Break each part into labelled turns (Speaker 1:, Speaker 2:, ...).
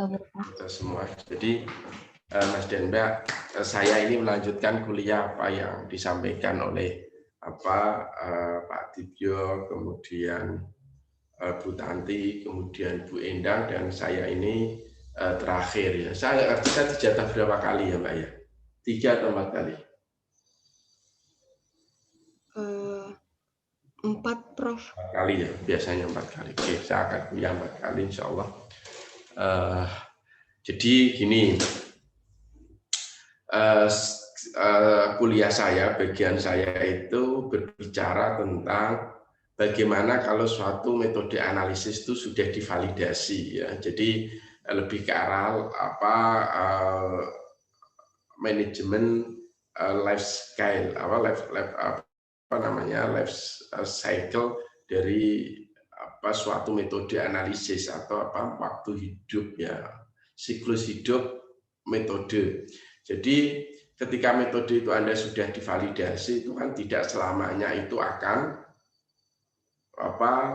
Speaker 1: Kita semua. Jadi Mas dan Mbak, saya ini melanjutkan kuliah apa yang disampaikan oleh Pak Dibyo, kemudian Bu Tanti, kemudian Bu Endang, dan saya ini terakhir ya. Saya nggak ngerti saya dijatah berapa kali ya Mbak ya? 3 atau 4 kali?
Speaker 2: 4, Prof.
Speaker 1: 4 kali ya, biasanya 4 kali. Oke, saya akan kuliah 4 kali insya Allah. Jadi gini, kuliah saya, bagian saya itu berbicara tentang bagaimana kalau suatu metode analisis itu sudah divalidasi ya. Jadi lebih ke arah manajemen life cycle dari suatu metode analisis atau waktu hidup ya, siklus hidup metode. Jadi ketika metode itu Anda sudah divalidasi, itu kan tidak selamanya itu akan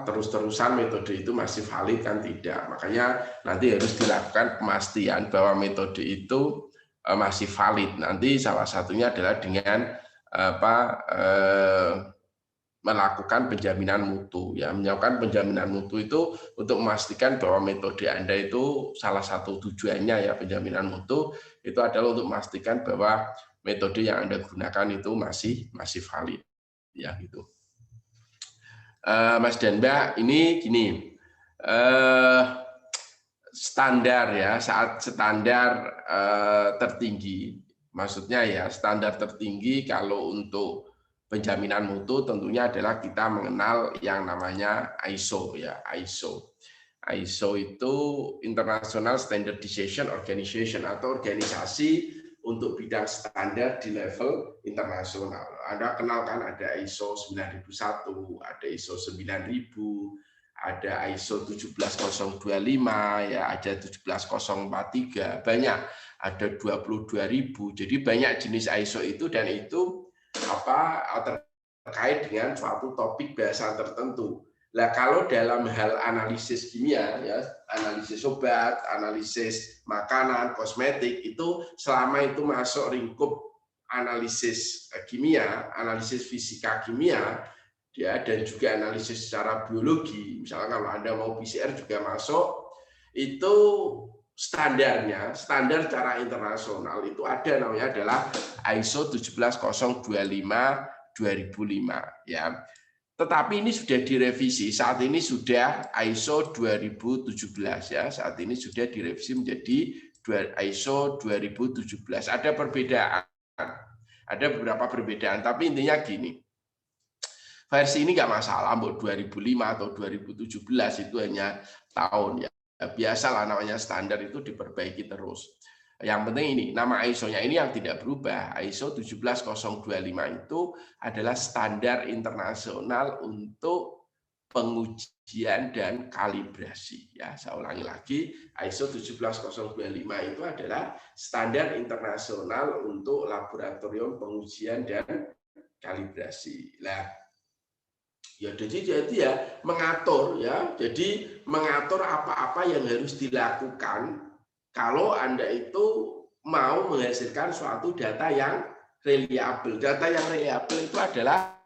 Speaker 1: terus-terusan metode itu masih valid, kan tidak. Makanya nanti harus dilakukan pemastian bahwa metode itu masih valid. Nanti salah satunya adalah dengan melakukan penjaminan mutu ya. Melakukan penjaminan mutu itu untuk memastikan bahwa metode Anda itu salah satu tujuannya ya, penjaminan mutu itu adalah untuk memastikan bahwa metode yang Anda gunakan itu masih valid ya gitu. Mas dan Mbak, ini gini, standar ya, saat standar tertinggi, maksudnya ya standar tertinggi kalau untuk penjaminan mutu tentunya adalah kita mengenal yang namanya ISO ya, ISO. ISO itu International Standardization Organization atau organisasi untuk bidang standar di level internasional. Anda kenal kan ada ISO 9001, ada ISO 9000, ada ISO 17025 ya, ada 17043, banyak, ada 22000. Jadi banyak jenis ISO itu, dan itu terkait dengan suatu topik bahasan tertentu. Nah, kalau dalam hal analisis kimia ya, analisis obat, analisis makanan, kosmetik, itu selama itu masuk lingkup analisis kimia, analisis fisika kimia ya, dan juga analisis secara biologi. Misalnya kalau Anda mau PCR juga masuk, itu standarnya, standar secara internasional itu ada, namanya adalah ISO 17025 2005 ya. Tetapi ini sudah direvisi, saat ini sudah ISO 2017 ya, saat ini sudah direvisi menjadi ISO 2017. Ada perbedaan, ada beberapa perbedaan, tapi intinya gini, versi ini nggak masalah, mau 2005 atau 2017 itu hanya tahun ya. Biasalah namanya standar itu diperbaiki terus. Yang penting ini, nama ISO-nya ini yang tidak berubah. ISO 17025 itu adalah standar internasional untuk pengujian dan kalibrasi. Ya, saya ulangi lagi, ISO 17025 itu adalah standar internasional untuk laboratorium pengujian dan kalibrasi. Nah, ya jadi ya mengatur ya, jadi mengatur apa-apa yang harus dilakukan kalau Anda itu mau menghasilkan suatu data yang reliable. Data yang reliable itu adalah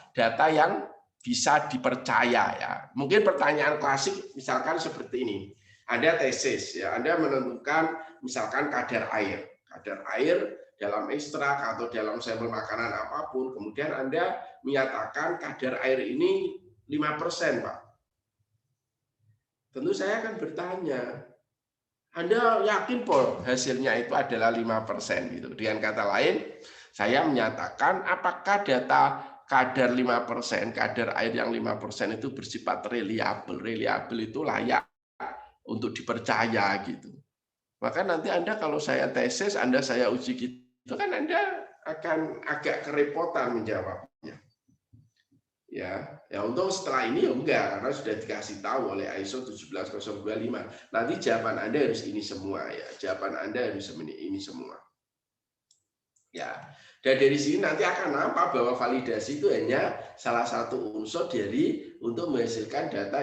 Speaker 1: data yang bisa dipercaya ya. Mungkin pertanyaan klasik misalkan seperti ini. Anda tesis ya, Anda menentukan misalkan kadar air. Kadar air dalam ekstrak atau dalam sampel makanan apapun, kemudian Anda menyatakan kadar air ini 5%, Pak. Tentu saya akan bertanya, Anda yakin Pol hasilnya itu adalah 5% gitu. Dengan kata lain, saya menyatakan apakah data kadar 5%, kadar air yang 5% itu bersifat reliable. Reliable itu layak untuk dipercaya gitu. Maka nanti Anda kalau saya tesis, Anda saya uji gitu kan Anda akan agak kerepotan menjawabnya. Ya untuk setelah ini ya enggak, karena sudah dikasih tahu oleh ISO 17025. Nanti jawaban Anda harus ini semua ya, jawaban Anda harus ini semua. Ya, dan dari sini nanti akan nampak bahwa validasi itu hanya salah satu unsur dari untuk menghasilkan data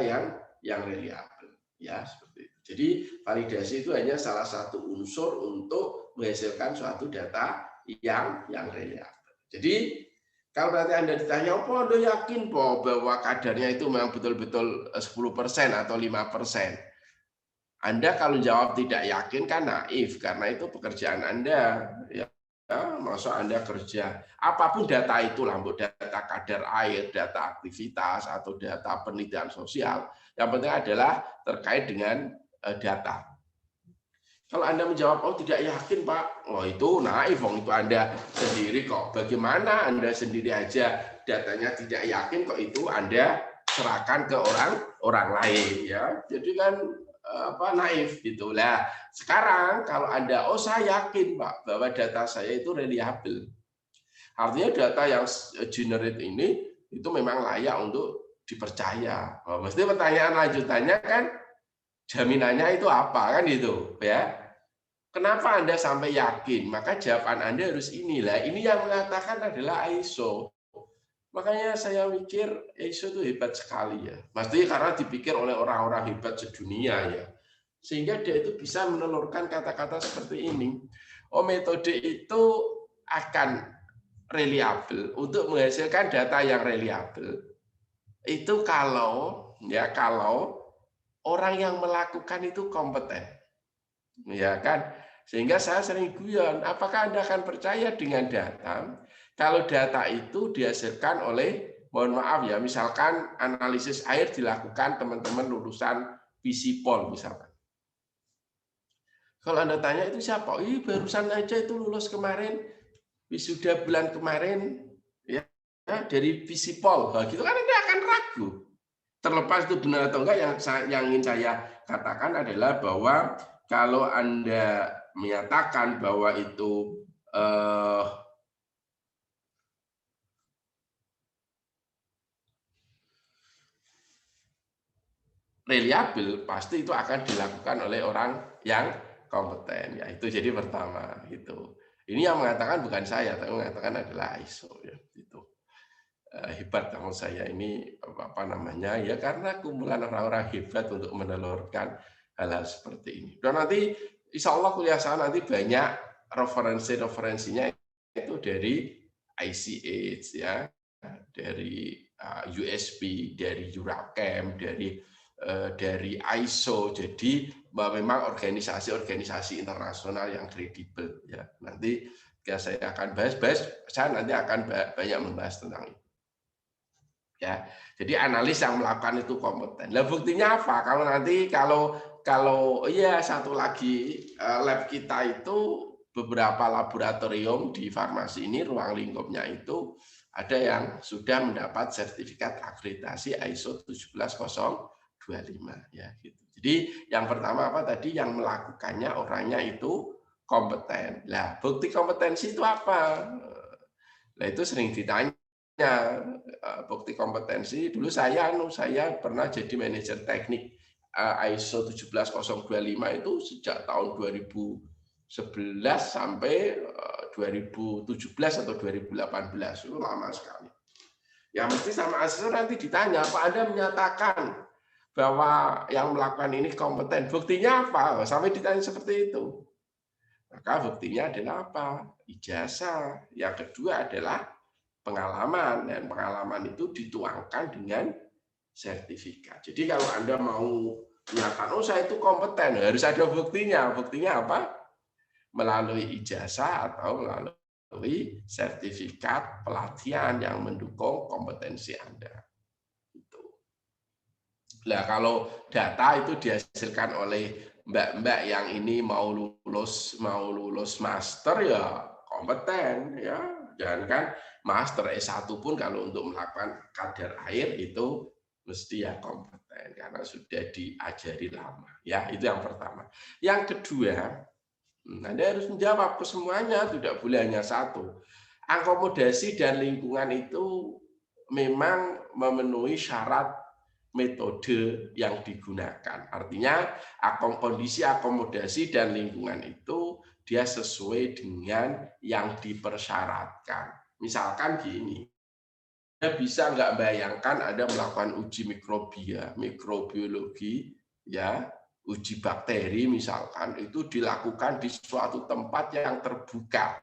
Speaker 1: yang reliable. Ya, seperti itu. Jadi validasi itu hanya salah satu unsur untuk menghasilkan suatu data yang reliabel. Jadi kalau nanti Anda ditanya, "Oh, Anda yakin bahwa kadarnya itu memang betul-betul 10% atau 5%?" Anda kalau jawab tidak yakin kan naif, karena itu pekerjaan Anda. Ya, masa Anda kerja, apapun data itu, data kadar air, data aktivitas, atau data penelitian sosial, yang penting adalah terkait dengan data. Kalau Anda menjawab, oh tidak yakin Pak, oh itu naif, itu Anda sendiri kok. Bagaimana Anda sendiri aja datanya tidak yakin kok itu Anda serahkan ke orang lain ya. Jadi kan naif gitu. Lah sekarang kalau Anda, oh saya yakin Pak bahwa data saya itu reliabel. Artinya data yang generate ini itu memang layak untuk dipercaya. Oh, mesti pertanyaan lanjutannya kan jaminannya itu apa kan itu ya. Kenapa Anda sampai yakin? Maka jawaban Anda harus inilah. Ini yang mengatakan adalah ISO. Makanya saya mikir ISO itu hebat sekali ya. Pasti karena dipikir oleh orang-orang hebat sedunia ya. Sehingga dia itu bisa menelurkan kata-kata seperti ini. Oh, metode itu akan reliabel untuk menghasilkan data yang reliabel. Itu kalau orang yang melakukan itu kompeten. Ya kan? Sehingga saya sering guyon, apakah Anda akan percaya dengan data kalau data itu dihasilkan oleh, mohon maaf ya, misalkan analisis air dilakukan teman-teman lulusan Visipol misalkan. Kalau Anda tanya itu siapa? Barusan aja itu lulus kemarin, wisuda bulan kemarin ya dari Visipol. Nah, gitu kan Anda akan ragu. Terlepas itu benar atau enggak, yang ingin saya katakan adalah bahwa kalau Anda menyatakan bahwa itu reliabel, pasti itu akan dilakukan oleh orang yang kompeten. Ya, itu jadi pertama itu. Ini yang mengatakan bukan saya, tapi mengatakan adalah ISO ya, itu. Hebat kamu saya ini apa namanya ya, karena kumpulan orang-orang hebat untuk menelurkan hal-hal seperti ini. Dan nanti insya Allah kuliah saya nanti banyak referensinya itu dari ICH ya, dari USB, dari Euracam, dari ISO. Jadi memang organisasi-organisasi internasional yang kredibel ya. Nanti saya akan bahas, saya nanti akan banyak membahas tentang itu. Ya, jadi analis yang melakukan itu kompeten. Lah buktinya apa? Kalau iya, satu lagi lab kita itu beberapa laboratorium di farmasi ini, ruang lingkupnya itu ada yang sudah mendapat sertifikat akreditasi ISO 17025 ya gitu. Jadi yang pertama apa tadi, yang melakukannya orangnya itu kompeten. Lah bukti kompetensi itu apa? Nah itu sering ditanya. Bukti kompetensi, dulu saya pernah jadi manajer teknik ISO 17025 itu sejak tahun 2011 sampai 2017 atau 2018, itu lama sekali. Ya mesti sama asesor nanti ditanya, Pak Anda menyatakan bahwa yang melakukan ini kompeten, buktinya apa? Sampai ditanya seperti itu. Maka buktinya adalah apa? Ijazah. Yang kedua adalah pengalaman, dan pengalaman itu dituangkan dengan sertifikat. Jadi kalau Anda mau menyatakan, oh saya itu kompeten, harus ada buktinya. Buktinya apa? Melalui ijazah atau melalui sertifikat pelatihan yang mendukung kompetensi Anda. Nah kalau data itu dihasilkan oleh mbak-mbak yang ini mau lulus master ya kompeten ya. Jangan kan master S1 pun kalau untuk melakukan kadar air itu mesti ya kompeten karena sudah diajari lama. Ya, itu yang pertama. Yang kedua, Anda harus menjawab ke semuanya, tidak boleh hanya satu. Akomodasi dan lingkungan itu memang memenuhi syarat metode yang digunakan. Artinya kondisi akomodasi dan lingkungan itu dia sesuai dengan yang dipersyaratkan. Misalkan gini, Anda bisa nggak bayangkan Anda melakukan uji mikrobiologi, ya, uji bakteri misalkan, itu dilakukan di suatu tempat yang terbuka.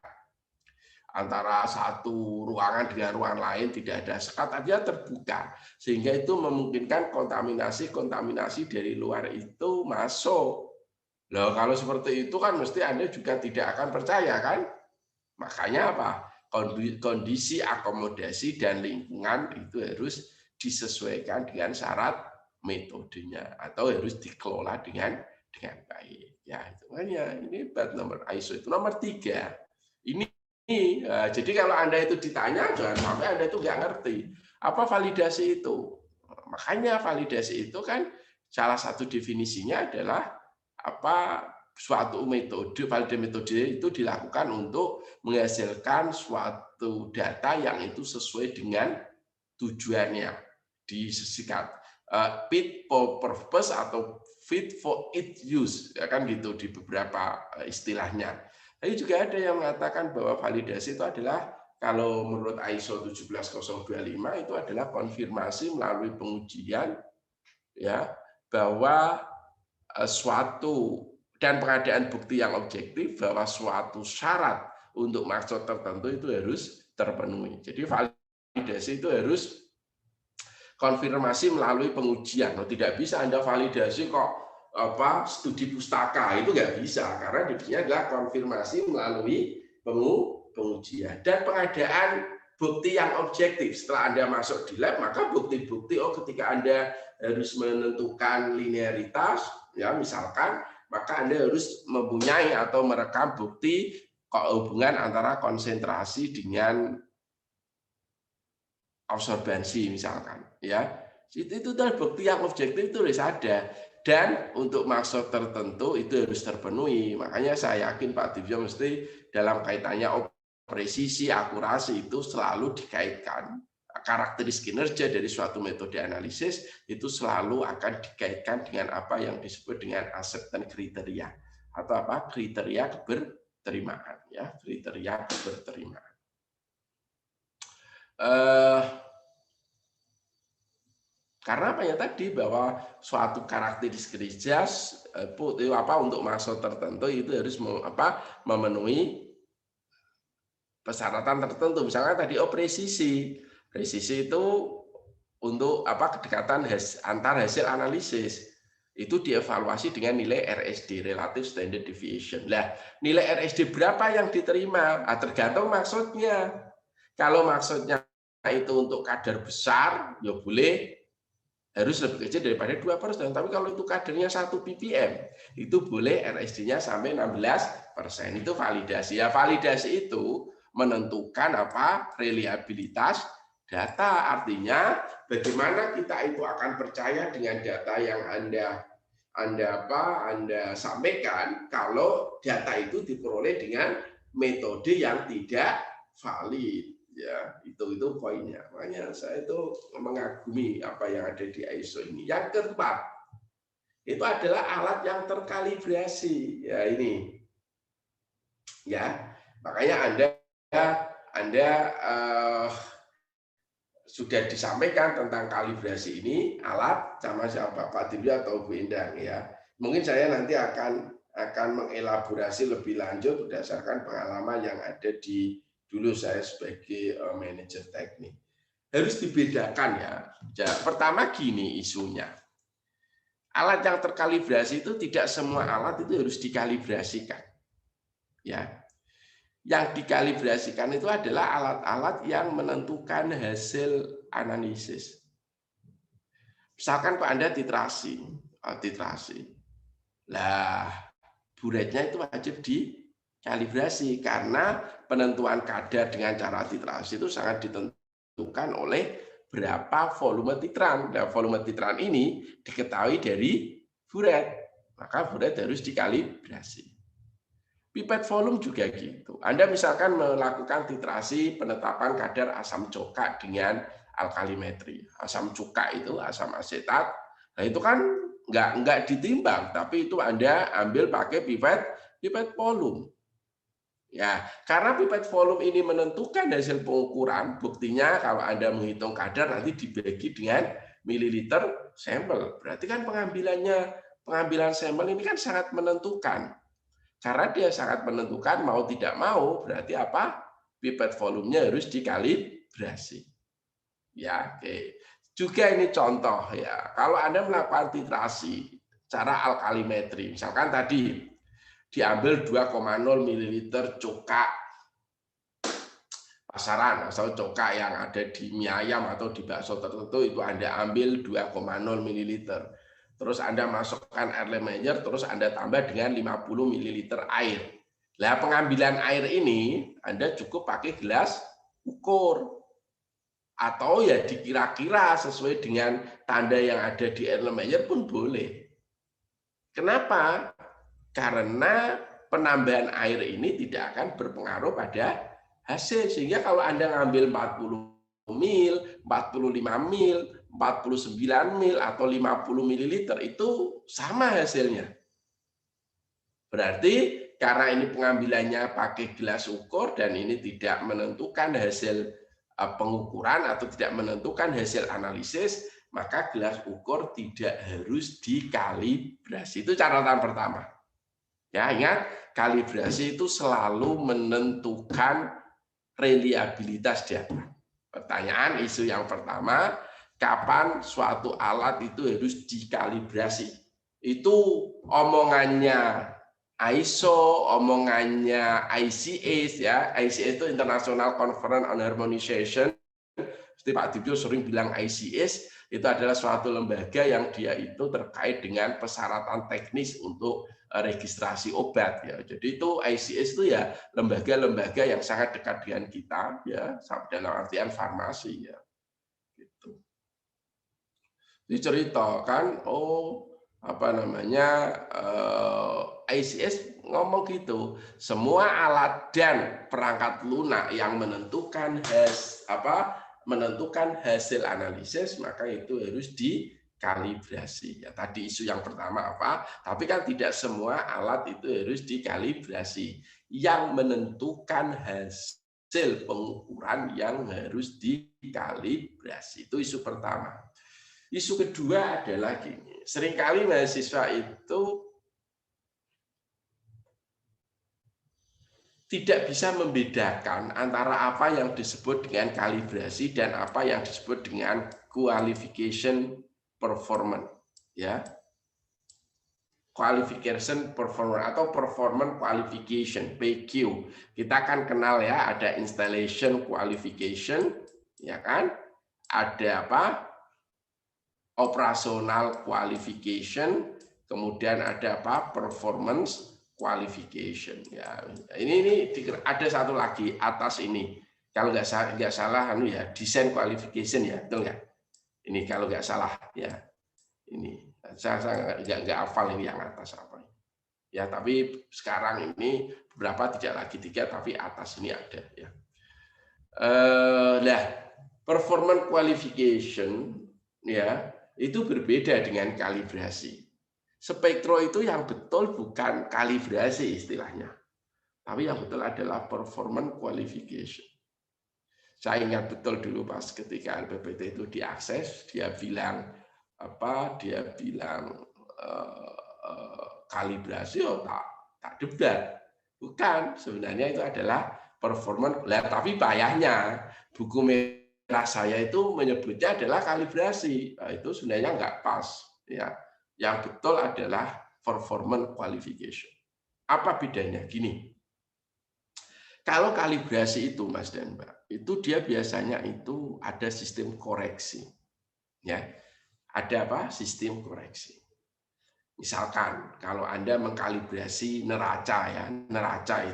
Speaker 1: Antara satu ruangan dengan ruangan lain tidak ada sekat, dia terbuka. Sehingga itu memungkinkan kontaminasi dari luar itu masuk. Loh, kalau seperti itu kan mesti Anda juga tidak akan percaya kan? Makanya apa? Kondisi akomodasi dan lingkungan itu harus disesuaikan dengan syarat metodenya atau harus dikelola dengan baik. Ya, itu makanya ini bab nomor ISO itu nomor 3. Ini jadi kalau Anda itu ditanya jangan sampai Anda itu nggak ngerti apa validasi itu. Makanya validasi itu kan salah satu definisinya adalah apa suatu metode, metode itu dilakukan untuk menghasilkan suatu data yang itu sesuai dengan tujuannya, disisikan fit for purpose atau fit for its use, ya kan gitu di beberapa istilahnya. Tapi juga ada yang mengatakan bahwa validasi itu adalah kalau menurut ISO 17025 itu adalah konfirmasi melalui pengujian ya bahwa suatu dan pengadaan bukti yang objektif bahwa suatu syarat untuk maksud tertentu itu harus terpenuhi. Jadi validasi itu harus konfirmasi melalui pengujian. Tidak bisa Anda validasi kok studi pustaka, itu nggak bisa karena definisinya adalah konfirmasi melalui pengujian dan pengadaan bukti yang objektif. Setelah Anda masuk di lab, maka bukti-bukti ketika Anda harus menentukan linearitas, ya misalkan, maka Anda harus mempunyai atau merekam bukti hubungan antara konsentrasi dengan absorbansi misalkan, ya. Itu adalah bukti yang objektif itu harus ada. Dan untuk maksud tertentu itu harus terpenuhi. Makanya saya yakin Pak Divyo mesti dalam kaitannya presisi, akurasi itu selalu dikaitkan. Karakteristik kinerja dari suatu metode analisis itu selalu akan dikaitkan dengan apa yang disebut dengan acceptance kriteria atau apa kriteria keberterimaan, ya kriteria keberterimaan. Karena apa ya tadi bahwa suatu karakteristik kerja untuk maksud tertentu itu harus memenuhi persyaratan tertentu. Misalnya tadi presisi itu untuk kedekatan antar hasil analisis itu dievaluasi dengan nilai RSD (Relative Standard Deviation). Lah, nilai RSD berapa yang diterima? Tergantung maksudnya. Kalau maksudnya itu untuk kadar besar, ya boleh harus lebih kecil daripada 2%. Tapi kalau itu kadarnya 1 ppm, itu boleh RSD-nya sampai 16%. Itu validasi. Ya, validasi itu menentukan reliabilitas data. Artinya bagaimana kita itu akan percaya dengan data yang Anda sampaikan kalau data itu diperoleh dengan metode yang tidak valid. Ya, itu poinnya. Makanya saya itu mengagumi apa yang ada di ISO ini. Yang keempat, itu adalah alat yang terkalibrasi. Ya, ini. Ya, makanya Anda sudah disampaikan tentang kalibrasi ini alat sama siapa Pak Divyo atau Bu Endang ya. Mungkin saya nanti akan mengelaborasi lebih lanjut berdasarkan pengalaman yang ada di dulu saya sebagai manajer teknik. Harus dibedakan ya. Pertama gini isunya. Alat yang terkalibrasi itu tidak semua alat itu harus dikalibrasikan. Ya. Yang dikalibrasikan itu adalah alat-alat yang menentukan hasil analisis. Misalkan Pak Anda titrasi. Lah, buretnya itu wajib dikalibrasi karena penentuan kadar dengan cara titrasi itu sangat ditentukan oleh berapa volume titran. Nah, volume titran ini diketahui dari buret. Maka buret harus dikalibrasi. Pipet volume juga gitu. Anda misalkan melakukan titrasi penetapan kadar asam cuka dengan alkalimetri. Asam cuka itu asam asetat. Nah, itu kan nggak ditimbang, tapi itu Anda ambil pakai pipet volume. Ya, karena pipet volume ini menentukan hasil pengukuran, buktinya kalau Anda menghitung kadar nanti dibagi dengan mililiter sampel. Berarti kan pengambilannya pengambilan sampel ini kan sangat menentukan. Karena dia sangat menentukan mau tidak mau, berarti apa? Pipet volumenya harus dikalibrasi. Ya, oke. Juga ini contoh ya. Kalau Anda melakukan titrasi cara alkalimetri, misalkan tadi diambil 2,0 ml cuka pasaran atau cuka yang ada di mie ayam atau di bakso tertentu, itu Anda ambil 2,0 ml. Terus Anda masukkan air Erlenmeyer, terus Anda tambah dengan 50 ml air. Nah, pengambilan air ini Anda cukup pakai gelas ukur. Atau ya dikira-kira sesuai dengan tanda yang ada di Erlenmeyer pun boleh. Kenapa? Karena penambahan air ini tidak akan berpengaruh pada hasil. Sehingga kalau Anda ngambil 40 mil, 45 mil, 49 mil, atau 50 ml itu sama hasilnya. Berarti karena ini pengambilannya pakai gelas ukur dan ini tidak menentukan hasil pengukuran atau tidak menentukan hasil analisis, maka gelas ukur tidak harus dikalibrasi. Itu catatan pertama. Ya, ingat, kalibrasi itu selalu menentukan reliabilitas data. Pertanyaan isu yang pertama, kapan suatu alat itu harus dikalibrasi? Itu omongannya ISO, omongannya ICS ya. ICS itu International Conference on Harmonization. Seperti Pak Dibyo sering bilang ICS itu adalah suatu lembaga yang dia itu terkait dengan persyaratan teknis untuk registrasi obat ya. Jadi itu ICS itu ya lembaga-lembaga yang sangat dekat dengan kita ya, dalam artian farmasi ya. Gitu. Diceritakan, oh apa namanya, ICS ngomong gitu, semua alat dan perangkat lunak yang menentukan hasil analisis, maka itu harus dikalibrasi. Ya, tadi isu yang pertama apa? Tapi kan tidak semua alat itu harus dikalibrasi. Yang menentukan hasil pengukuran yang harus dikalibrasi. Itu isu pertama. Isu kedua adalah gini, seringkali mahasiswa itu tidak bisa membedakan antara apa yang disebut dengan kalibrasi dan apa yang disebut dengan qualification performance, ya. Qualification performance atau performance qualification, PQ. Kita kan kenal ya, ada installation qualification, ya kan? Ada apa? Operational qualification, kemudian ada apa? Performance qualification. Ya, ini ada satu lagi atas ini. Kalau nggak salah, ya design qualification ya, betul nggak? Ini kalau nggak salah ya. Ini saya nggak hafal ini yang atas apa. Ya, tapi sekarang ini beberapa tidak lagi 3, tapi atas ini ada ya. Nah, performance qualification ya. Itu berbeda dengan kalibrasi. Spektro itu yang betul bukan kalibrasi istilahnya, tapi yang betul adalah performance qualification. Saya ingat betul dulu pas ketika LPPT itu diakses, dia bilang apa? Dia bilang kalibrasi, oh tak debat, bukan. Sebenarnya itu adalah performance. Tapi bayahnya buku saya itu menyebutnya adalah kalibrasi. Nah, itu sebenarnya nggak pas. Ya, yang betul adalah performance qualification. Apa bedanya? Gini, kalau kalibrasi itu, Mas dan Mbak, itu dia biasanya itu ada sistem koreksi. Ya, ada apa? Sistem koreksi. Misalkan kalau Anda mengkalibrasi neraca ya, neraca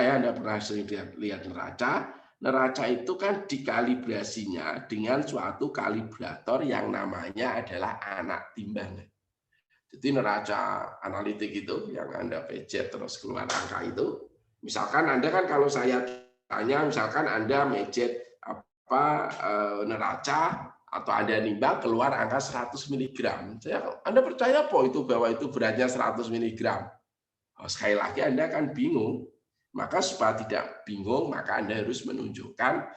Speaker 1: ya, Anda pernah sering lihat neraca. Neraca itu kan dikalibrasinya dengan suatu kalibrator yang namanya adalah anak timbangan. Jadi neraca analitik itu yang Anda pencet terus keluar angka itu. Misalkan Anda kan kalau saya tanya, misalkan Anda mencet neraca atau Anda nimbang keluar angka 100 mg. Anda percaya bahwa itu beratnya 100 mg? Sekali lagi Anda kan bingung. Maka supaya tidak bingung, maka Anda harus menunjukkan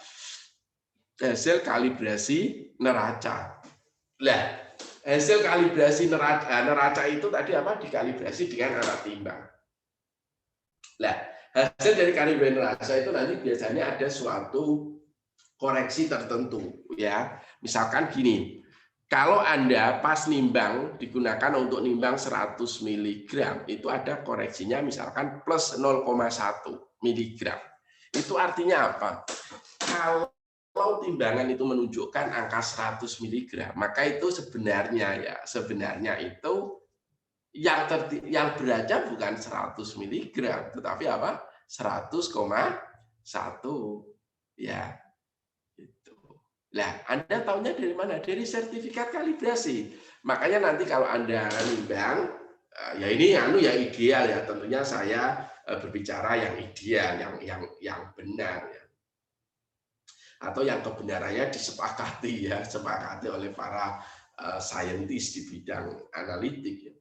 Speaker 1: hasil kalibrasi neraca. Nah, Hasil kalibrasi neraca itu tadi apa? Dikalibrasi dengan alat timbang. Nah, hasil dari kalibrasi neraca itu nanti biasanya ada suatu koreksi tertentu, ya. Misalkan gini, kalau Anda pas nimbang digunakan untuk nimbang 100 mg, itu ada koreksinya misalkan plus 0,1 mg. Itu artinya apa? Kalau timbangan itu menunjukkan angka 100 mg, maka itu sebenarnya itu yang beratnya bukan 100 mg, tetapi apa? 100,1, ya. Itu. Nah, Anda tahunya dari mana? Dari sertifikat kalibrasi. Makanya nanti kalau Anda nimbang, ya ini ya ideal ya. Tentunya saya berbicara yang ideal, yang benar ya. Atau yang kebenarannya disepakati oleh para saintis di bidang analitik ya.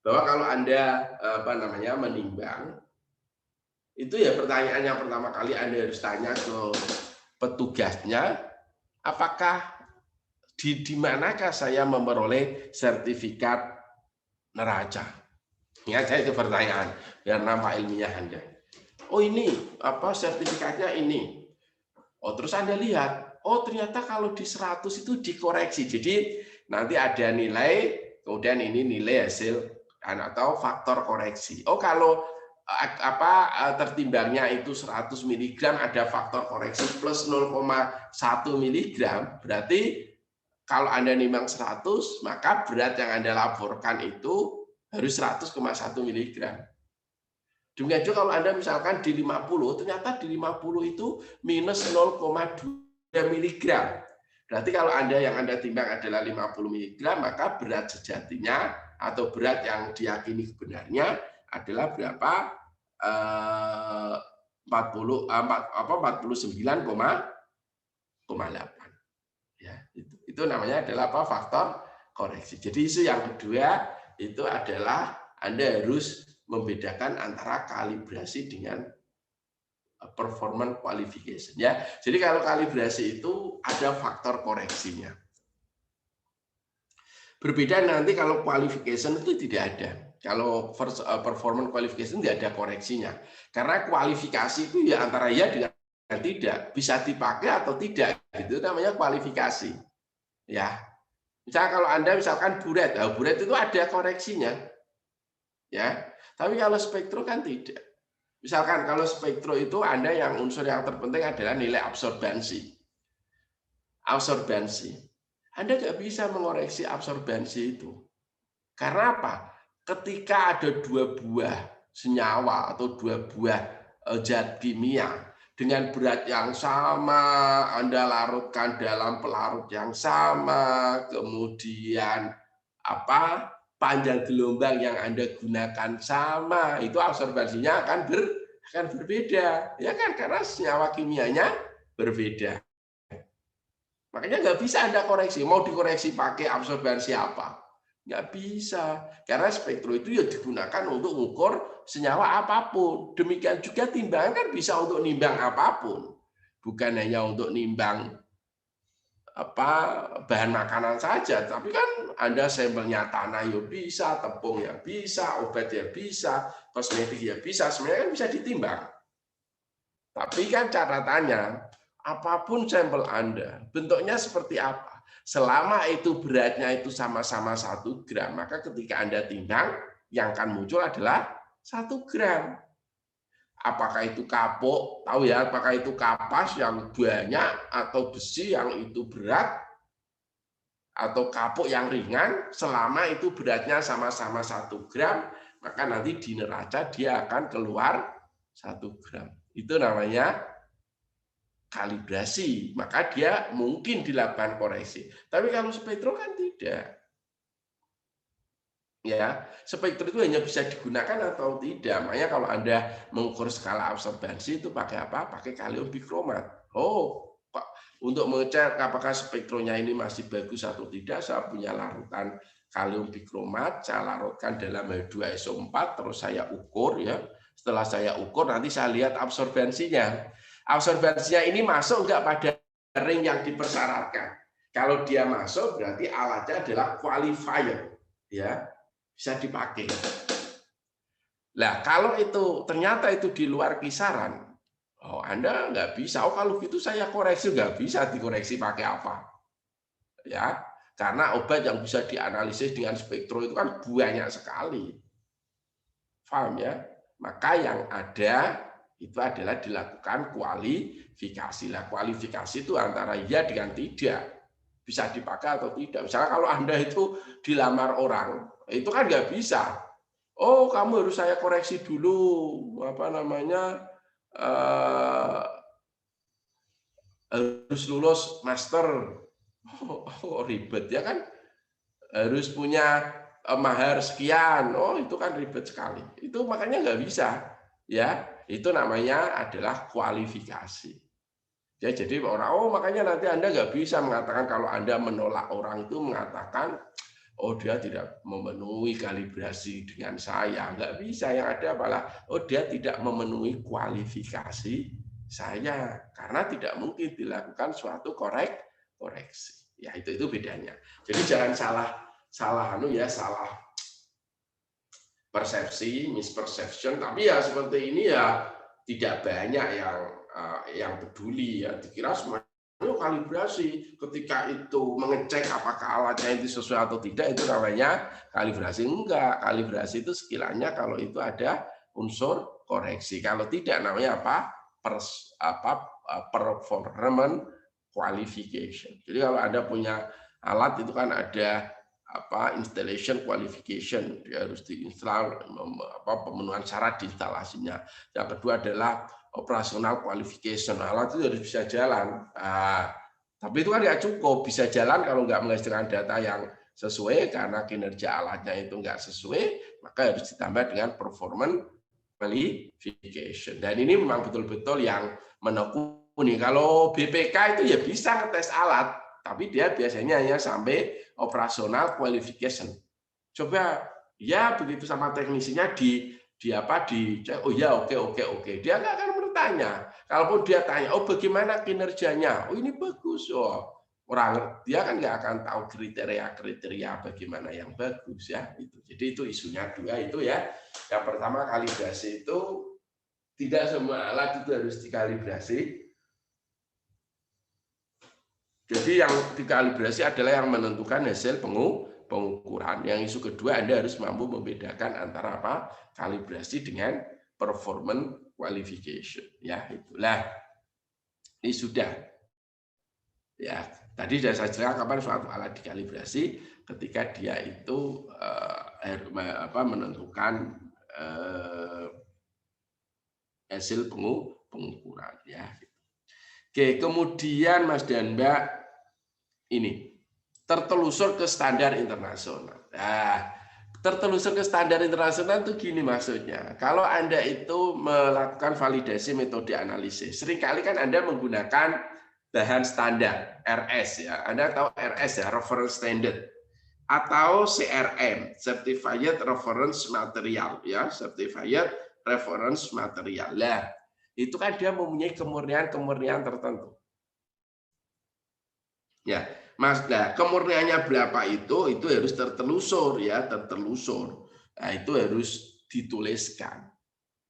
Speaker 1: Bahwa kalau Anda menimbang, itu ya pertanyaan yang pertama kali Anda harus tanya ke petugasnya, apakah di manakah saya memperoleh sertifikat neraca? Ya, saya itu pertanyaan yang nama ilmiah Anda. Oh ini sertifikatnya ini. Oh terus Anda lihat, oh ternyata kalau di 100 itu dikoreksi. Jadi nanti ada nilai, kemudian ini nilai hasil atau faktor koreksi. Oh kalau tertimbangnya itu 100 mg ada faktor koreksi plus 0,1 mg, berarti kalau Anda nimbang 100, maka berat yang Anda laporkan itu harus 100,1 mg. Demikian juga kalau Anda misalkan di 50, ternyata di 50 itu minus 0,2 mg. Berarti kalau yang Anda timbang adalah 50 mg, maka berat sejatinya atau berat yang diyakini kebenarnya adalah berapa? 49,8. Ya, itu namanya adalah faktor koreksi. Jadi isu yang kedua itu adalah Anda harus membedakan antara kalibrasi dengan performance qualification ya. Jadi kalau kalibrasi itu ada faktor koreksinya. Berbeda nanti kalau qualification itu tidak ada. Kalau performance qualification tidak ada koreksinya. Karena kualifikasi itu ya antara ya dengan tidak, bisa dipakai atau tidak. Itu namanya kualifikasi. Ya. Misalnya kalau Anda misalkan buret, buret itu ada koreksinya. Ya. Tapi kalau spektro kan tidak. Misalkan kalau spektro itu Anda yang unsur yang terpenting adalah nilai absorbansi. Absorbansi. Anda nggak bisa mengoreksi absorbansi itu. Karena apa? Ketika ada dua buah senyawa atau dua buah zat kimia dengan berat yang sama, Anda larutkan dalam pelarut yang sama, kemudian panjang gelombang yang Anda gunakan sama, itu absorbansinya akan berbeda, ya kan? Karena senyawa kimianya berbeda. Makanya nggak bisa Anda koreksi. Mau dikoreksi pakai absorbansi apa? Nggak bisa. Karena spektro itu ya digunakan untuk mengukur senyawa apapun. Demikian juga timbangan kan bisa untuk nimbang apapun. Bukan hanya untuk nimbang bahan makanan saja. Tapi kan Anda sampelnya tanah ya bisa, tepung ya bisa, obat ya bisa, kosmetik ya bisa. Sebenarnya kan bisa ditimbang. Tapi kan catatannya, apapun sampel Anda, bentuknya seperti apa, selama itu beratnya itu sama-sama 1 gram, maka ketika Anda timbang, yang akan muncul adalah 1 gram. Apakah itu kapuk, tahu ya, apakah itu kapas yang banyak, atau besi yang itu berat, atau kapuk yang ringan, selama itu beratnya sama-sama 1 gram, maka nanti di neraca dia akan keluar 1 gram. Itu namanya kalibrasi, maka dia mungkin dilakukan koreksi. Tapi kalau spektro kan tidak. Ya, spektro itu hanya bisa digunakan atau tidak. Makanya kalau Anda mengukur skala absorbansi itu pakai apa? Pakai kalium bikromat. Oh, untuk mengecek apakah spektronya ini masih bagus atau tidak, saya punya larutan kalium bikromat, saya larutkan dalam H2SO4, terus saya ukur ya. Setelah saya ukur nanti saya lihat absorbansinya. Absorbansinya ini masuk enggak pada ring yang dipersyaratkan. Kalau dia masuk berarti alatnya adalah qualifier, ya, bisa dipakai. Nah, kalau itu ternyata itu di luar kisaran, oh Anda nggak bisa. Oh kalau gitu saya koreksi, nggak bisa dikoreksi pakai apa, ya? Karena obat yang bisa dianalisis dengan spektro itu kan banyak sekali, paham ya? Maka yang ada itu adalah dilakukan kualifikasi. Lah kualifikasi itu antara ya dengan tidak, bisa dipakai atau tidak. Misalnya kalau Anda itu dilamar orang, itu kan nggak bisa. Oh, kamu harus saya koreksi dulu, apa namanya, harus lulus master. Oh, ribet ya kan? Harus punya mahar sekian. Oh, itu kan ribet sekali. Itu makanya nggak bisa, ya. Itu namanya adalah kualifikasi. Ya, jadi orang, oh makanya nanti Anda nggak bisa mengatakan kalau Anda menolak orang itu mengatakan, oh dia tidak memenuhi kalibrasi dengan saya. Nggak bisa, yang ada malah, oh dia tidak memenuhi kualifikasi saya. Karena tidak mungkin dilakukan suatu koreksi. Ya itu bedanya. Jadi jangan salah persepsi, misperception. Tapi ya seperti ini ya tidak banyak yang peduli ya. Dikira semuanya kalibrasi. Ketika itu mengecek apakah alatnya itu sesuai atau tidak, itu namanya kalibrasi. Enggak, kalibrasi itu sekiranya kalau itu ada unsur koreksi. Kalau tidak namanya apa? Performance qualification. Jadi kalau Anda punya alat itu kan ada installation qualification, dia harus diinstal, pemenuhan syarat di instalasinya. Yang kedua adalah operasional qualification, alat itu harus bisa jalan. Tapi itu kan nggak cukup, bisa jalan kalau nggak menghasilkan data yang sesuai, karena kinerja alatnya itu nggak sesuai, maka harus ditambah dengan performance qualification. Dan ini memang betul-betul yang menekuni. Kalau BPK itu ya bisa ngetes alat, tapi dia biasanya hanya sampai operasional qualification. Coba ya begitu sama teknisinya dicek, oh ya oke. Dia nggak akan bertanya. Kalaupun dia tanya, oh bagaimana kinerjanya? Oh ini bagus. Oh orang dia kan nggak akan tahu kriteria bagaimana yang bagus ya. Jadi itu isunya dua itu ya. Yang pertama kalibrasi itu tidak semua alat itu harus dikalibrasi. Jadi yang dikalibrasi adalah yang menentukan hasil pengukuran. Yang isu kedua, Anda harus mampu membedakan antara apa? Kalibrasi dengan performance qualification. Ya, itulah. Ini sudah. Ya, tadi sudah saya jelaskan kapan suatu alat dikalibrasi ketika dia itu menentukan hasil pengukuran. Ya. Oke, kemudian Mas dan Mbak ini tertelusur ke standar internasional. Nah, tertelusur ke standar internasional itu gini maksudnya. Kalau Anda itu melakukan validasi metode analisis, seringkali kan Anda menggunakan bahan standar RS ya. Anda tahu RS ya, reference standard, atau CRM, certified reference material ya, certified reference material. Lah, itu kan dia mempunyai kemurnian tertentu. Ya, Mas, nah kemurniannya berapa itu harus tertelusur ya, tertelusur. Nah, itu harus dituliskan.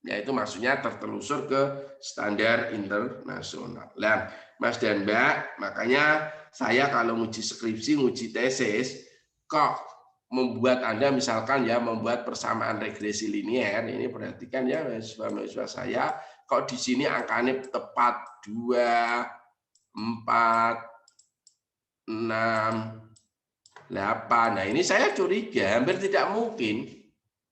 Speaker 1: Ya, itu maksudnya tertelusur ke standar internasional. Nah, Mas dan Mbak, makanya saya kalau nguji skripsi, nguji tesis, kok membuat Anda misalkan ya membuat persamaan regresi linier, ini perhatikan ya mahasiswa-mahasiswa saya, kok di sini angkanya tepat 2, 4, 6, 8. Nah, ini saya curiga, hampir tidak mungkin.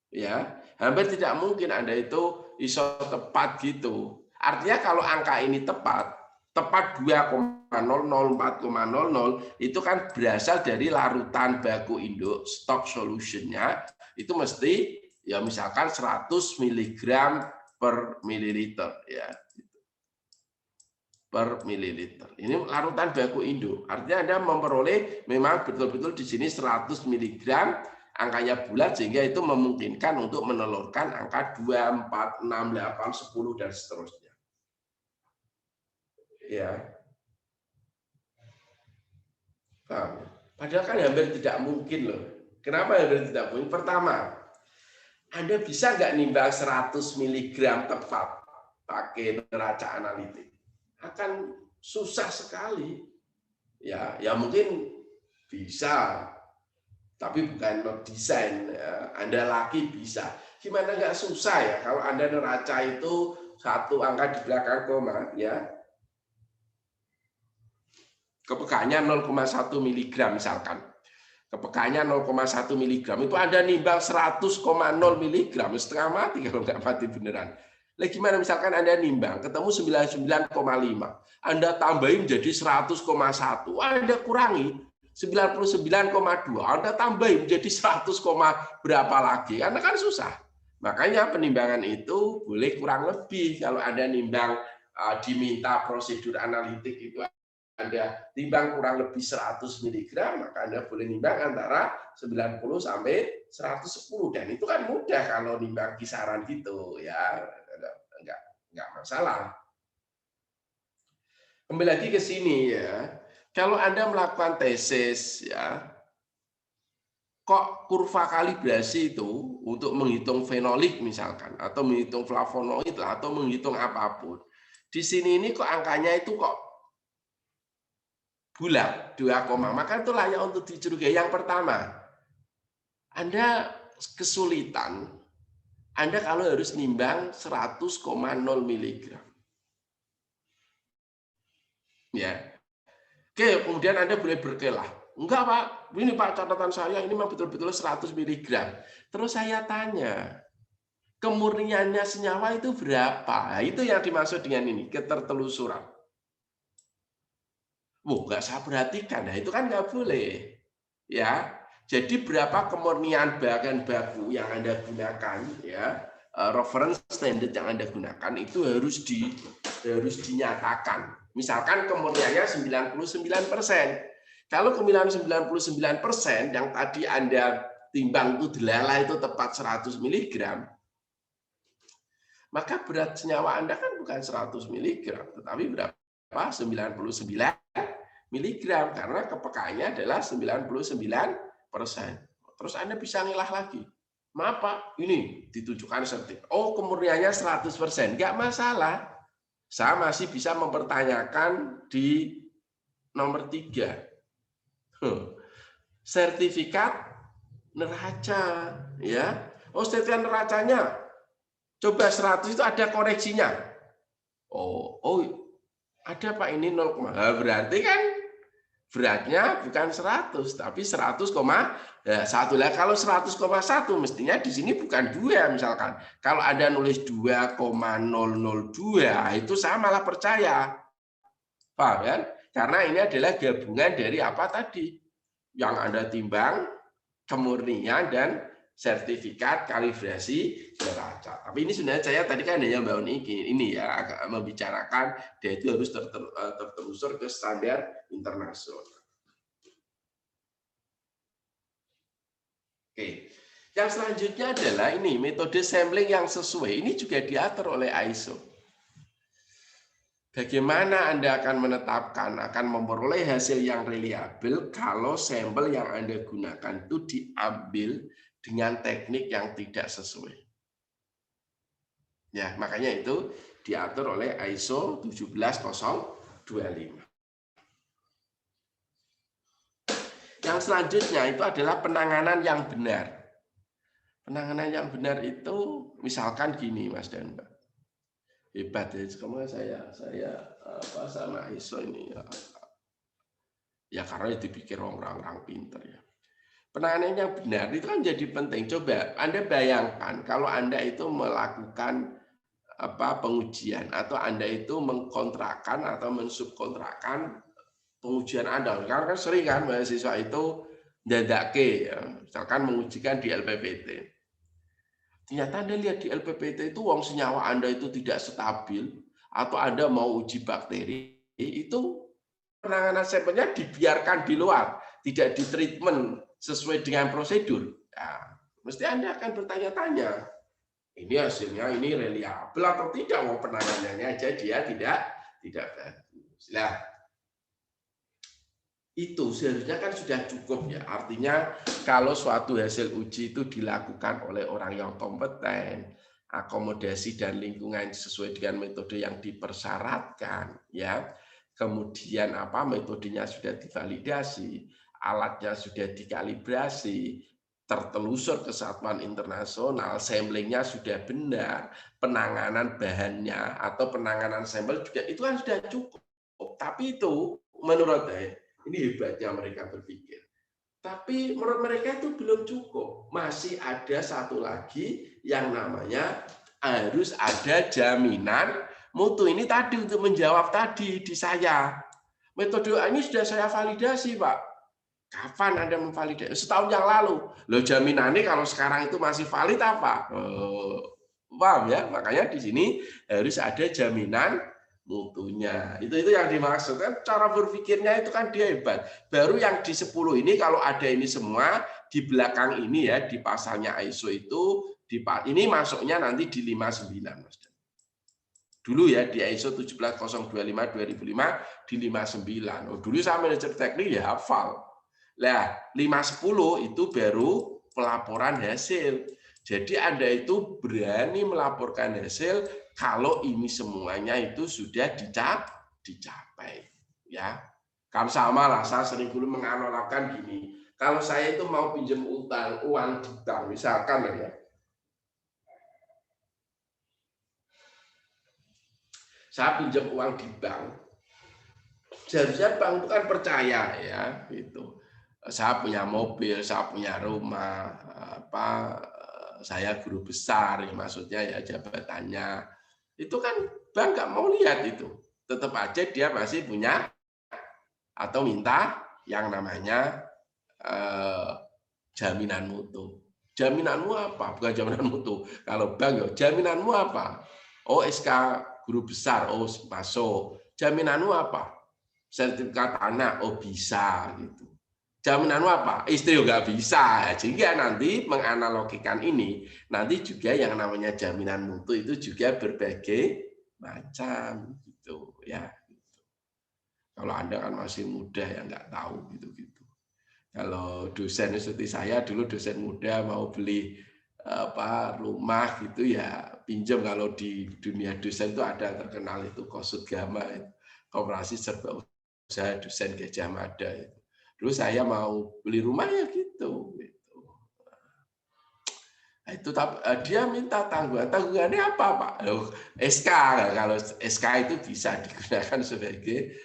Speaker 1: Ya, hampir tidak mungkin Anda itu iso tepat gitu. Artinya kalau angka ini tepat 2,00, 4,00 itu kan berasal dari larutan baku induk stock solutionnya itu mesti ya misalkan 100 mg per mililiter ya. Per mililiter. Ini larutan baku induk. Artinya Anda memperoleh memang betul-betul di sini 100 mg, angkanya bulat sehingga itu memungkinkan untuk menelurkan angka 2, 4, 6, 8, 10 dan seterusnya. Ya. Paham? Padahal kan hampir tidak mungkin loh. Kenapa hampir tidak mungkin? Pertama, Anda bisa nggak nimbang 100 mg tepat pakai neraca analitik? Akan susah sekali. Ya mungkin bisa, tapi bukan not design. Ya. Anda laki bisa. Gimana nggak susah ya kalau Anda neraca itu satu angka di belakang koma, ya. Kepekaannya 0,1 mg misalkan. Kepekaannya 0,1 mg itu Anda nimbang 100,0 mg, setengah mati kalau nggak mati beneran. Lah gimana misalkan Anda nimbang ketemu 99,5, Anda tambahin jadi 100,1, Anda kurangi 99,2, Anda tambahin jadi 100, berapa lagi? Karena kan susah. Makanya penimbangan itu boleh kurang lebih kalau Anda nimbang diminta prosedur analitik itu Anda timbang kurang lebih 100 mg, maka Anda boleh nimbang antara 90 sampai 110. Dan itu kan mudah kalau nimbang kisaran gitu, ya. Enggak masalah. Kembali lagi ke sini ya. Kalau Anda melakukan tesis ya, kok kurva kalibrasi itu untuk menghitung fenolik misalkan, atau menghitung flavonoid atau menghitung apapun. Di sini ini kok angkanya itu kok bulat 2, maka itu layak untuk dicurigai. Yang pertama, Anda kesulitan Anda kalau harus nimbang 100,0 mg. Ya. Oke, kemudian Anda boleh berkelah. Enggak, Pak. Ini Pak catatan saya ini memang betul-betul 100 mg. Terus saya tanya, kemurniannya senyawa itu berapa? Nah, itu yang dimaksud dengan ini, ketertelusuran. Nggak saya perhatikan. Nah, itu kan nggak boleh. Ya, jadi berapa kemurnian bahan baku yang Anda gunakan, ya, reference standard yang Anda gunakan itu harus dinyatakan. Misalkan kemurniannya 99%. Kalau kemurnian 99% yang tadi Anda timbang itu delala itu tepat 100 mg, maka berat senyawa Anda kan bukan 100 mg, tetapi berapa? 99 mg, karena kepekaannya adalah 99%. Terus Anda bisa ngilah lagi. Maaf Pak, ini ditujukan sertifikat. Oh, kemurniannya 100%. Nggak masalah. Saya masih bisa mempertanyakan di nomor 3. Sertifikat neraca. Ya. Oh, sertifikat neracanya. Coba 100 itu ada koreksinya. Oh, ada Pak ini 0, berarti kan beratnya bukan 100 tapi 100,1. Lah kalau 100,1 mestinya di sini bukan 2 misalkan. Kalau Anda nulis 2,002 itu saya malah percaya. Paham kan? Karena ini adalah gabungan dari apa tadi? Yang Anda timbang, kemurnian dan sertifikat kalibrasi neraca. Tapi ini sebenarnya saya tadi kan hanya bangun ini ya, agak membicarakan dia itu harus tertelusur ke standar internasional. Oke, yang selanjutnya adalah ini metode sampling yang sesuai. Ini juga diatur oleh ISO. Bagaimana Anda akan menetapkan, akan memperoleh hasil yang reliabel kalau sampel yang Anda gunakan itu diambil dengan teknik yang tidak sesuai. Ya, makanya itu diatur oleh ISO 17025. Yang selanjutnya itu adalah penanganan yang benar. Penanganan yang benar itu misalkan gini Mas dan Mbak. Hebat ya, sekarang saya sama ISO ini ya karena dipikir orang-orang pinter ya. Penanganan yang benar itu kan jadi penting. Coba Anda bayangkan kalau Anda itu melakukan pengujian atau Anda itu mengkontrakkan atau mensubkontrakkan pengujian Anda. Karena kan sering kan mahasiswa itu dadake ya, misalkan mengujikan di LPPT. Ternyata Anda lihat di LPPT itu uang senyawa Anda itu tidak stabil atau Anda mau uji bakteri, itu penanganan sampelnya dibiarkan di luar, tidak ditreatment sesuai dengan prosedur. Nah, mesti Anda akan bertanya-tanya, ini hasilnya ini reliabel atau tidak? Mau penanganannya aja dia tidak bagus. Nah, Itu seharusnya kan sudah cukup ya. Artinya kalau suatu hasil uji itu dilakukan oleh orang yang kompeten, akomodasi dan lingkungan sesuai dengan metode yang dipersyaratkan, ya. Kemudian metodenya sudah divalidasi, alatnya sudah dikalibrasi, tertelusur ke satuan internasional, samplingnya sudah benar, penanganan bahannya atau penanganan sampel juga itu kan sudah cukup. Tapi itu menurut saya ini hebatnya mereka berpikir. Tapi menurut mereka itu belum cukup. Masih ada satu lagi yang namanya harus ada jaminan mutu. Ini tadi untuk menjawab tadi di saya. Metode ini sudah saya validasi, Pak. Kapan Anda memvalidasi? Setahun yang lalu. Loh, jaminannya kalau sekarang itu masih valid apa? Paham ya? Makanya di sini harus ada jaminan mutunya. Itu yang dimaksud. Cara berpikirnya itu kan dia hebat. Baru yang di 10 ini kalau ada ini semua di belakang ini ya di pasalnya ISO itu ini masuknya nanti di 59 Mas. Dulu ya di ISO 17025 2005 di 59. Oh, dulu saya manajer teknik ya hafal. Nah, 510 itu baru pelaporan hasil. Jadi Anda itu berani melaporkan hasil kalau ini semuanya itu sudah dicapai, ya. Kan sama lah, saya sering dulu menganalogkan gini. Kalau saya itu mau pinjam uang di bank, misalkan ya. Saya pinjam uang di bank. Seharusnya bank itu kan percaya ya, gitu. Saya punya mobil, saya punya rumah, saya guru besar, ya maksudnya ya jabatannya. Itu kan bank nggak mau lihat itu. Tetap aja dia masih punya atau minta yang namanya jaminan mutu. Jaminanmu apa? Bukan jaminan mutu. Kalau bank, jaminanmu apa? Oh, SK guru besar, oh masuk. Jaminanmu apa? Sertifikat anak, oh bisa gitu. Jaminanmu apa? Istri juga bisa. Sehingga nanti menganalogikan ini, nanti juga yang namanya jaminan mutu itu juga berbagai macam gitu ya. Kalau Anda kan masih muda ya nggak tahu gitu-gitu. Kalau dosen seperti saya dulu dosen muda mau beli rumah gitu ya pinjam. Kalau di dunia dosen itu ada terkenal itu Kosut Gama, Koperasi Serba Usaha Dosen Gajah Mada itu. Dulu saya mau beli rumah ya gitu. Nah, itu dia minta tanggungannya apa Pak? SK. Kalau SK itu bisa digunakan sebagai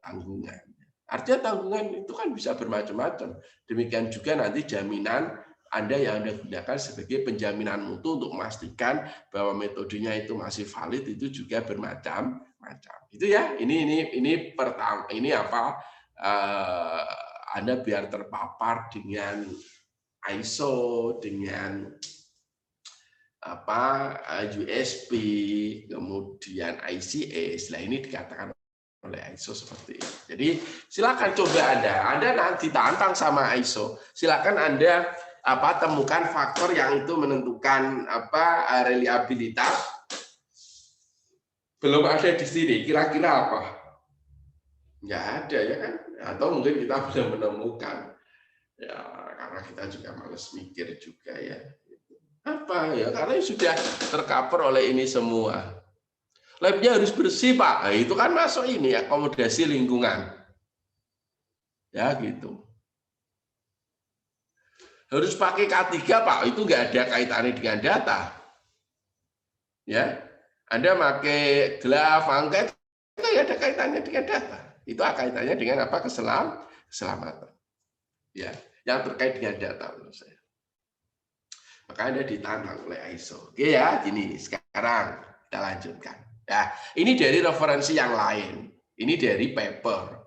Speaker 1: tanggungan. Artinya tanggungan itu kan bisa bermacam-macam. Demikian juga nanti jaminan Anda yang Anda gunakan sebagai penjaminan mutu untuk memastikan bahwa metodenya itu masih valid itu juga bermacam-macam. Itu ya. Ini pertama. Ini Anda biar terpapar dengan ISO, dengan USB, kemudian ICS. Nah, ini dikatakan oleh ISO seperti ini. Jadi silakan coba Anda nanti tantang sama ISO. Silakan Anda temukan faktor yang itu menentukan reliabilitas. Belum ada di sini. Kira-kira apa? Nggak ada ya kan? Atau mungkin kita belum menemukan. Ya, karena kita juga males mikir juga ya. Apa ya? Karena sudah tercover oleh ini semua. Labnya harus bersih Pak. Nah, itu kan masuk ini akomodasi lingkungan. Ya gitu. Harus pakai K3 Pak. Itu nggak ada kaitannya dengan data. Ya, Anda pakai glove, angka itu nggak ada kaitannya dengan data. Itu kaitannya dengan apa? Keselamatan. Ya, yang terkait dengan data menurut saya. Maka Anda ditantang oleh ISO. Oke ya, gini sekarang kita lanjutkan. Ya, ini dari referensi yang lain. Ini dari paper.